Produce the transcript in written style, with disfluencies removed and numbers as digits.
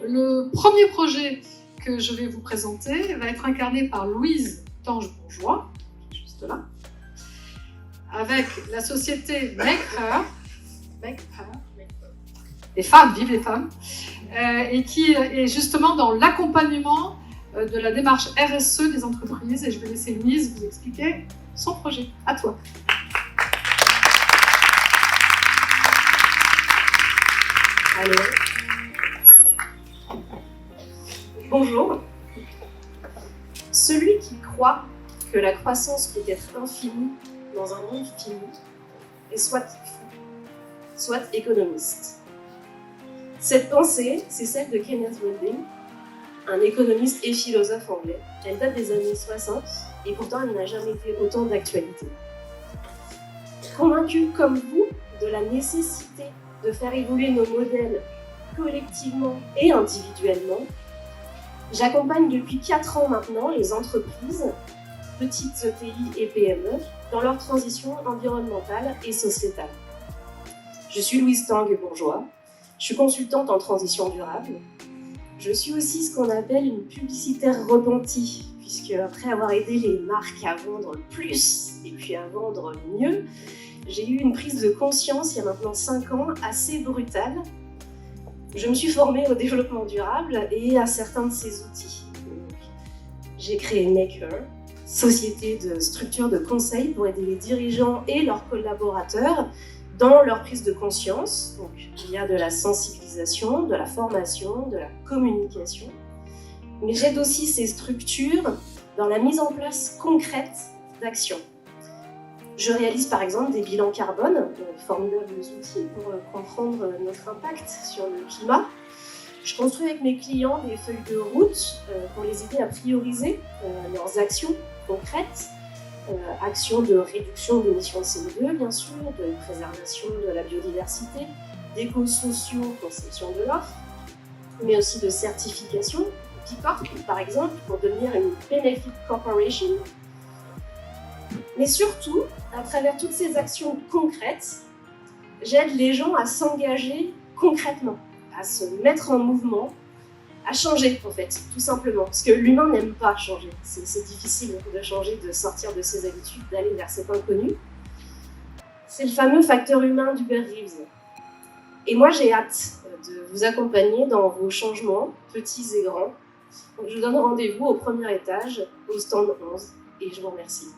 Le premier projet que je vais vous présenter va être incarné par Louise Tange-Bourgeois, juste là, avec la société Make Her, les femmes, vive les femmes, et qui est justement dans l'accompagnement de la démarche RSE des entreprises. Et je vais laisser Louise vous expliquer son projet. À toi. Allô. Bonjour. Celui qui croit que la croissance peut être infinie dans un monde fini est soit fou, soit économiste. Cette pensée, c'est celle de Kenneth Wilding, un économiste et philosophe anglais. Elle date des années 60 et pourtant elle n'a jamais été autant d'actualité. Convaincu comme vous de la nécessité de faire évoluer nos modèles collectivement et individuellement, j'accompagne depuis 4 ans maintenant les entreprises, petites ETI et PME, dans leur transition environnementale et sociétale. Je suis Louise Tange-Bourgeois, je suis consultante en transition durable. Je suis aussi ce qu'on appelle une publicitaire repentie, puisque après avoir aidé les marques à vendre plus et puis à vendre mieux, j'ai eu une prise de conscience il y a maintenant 5 ans assez brutale. Je me suis formée au développement durable et à certains de ses outils. J'ai créé Maker, société de structure de conseil pour aider les dirigeants et leurs collaborateurs dans leur prise de conscience, donc via de la sensibilisation, de la formation, de la communication. Mais j'aide aussi ces structures dans la mise en place concrète d'actions. Je réalise par exemple des bilans carbone, de formidables outils pour comprendre notre impact sur le climat. Je construis avec mes clients des feuilles de route pour les aider à prioriser leurs actions concrètes, actions de réduction d'émissions de CO2 bien sûr, de préservation de la biodiversité, d'éco-sociaux, conception de l'offre, mais aussi de certification, B Corp par exemple, pour devenir une Benefit Corporation. Mais surtout, à travers toutes ces actions concrètes, j'aide les gens à s'engager concrètement, à se mettre en mouvement, à changer en fait, tout simplement. Parce que l'humain n'aime pas changer. C'est difficile de changer, de sortir de ses habitudes, d'aller vers cet inconnu. C'est le fameux facteur humain d'Hubert Reeves. Et moi, j'ai hâte de vous accompagner dans vos changements, petits et grands. Donc, je vous donne rendez-vous au premier étage, au stand 11, et je vous remercie.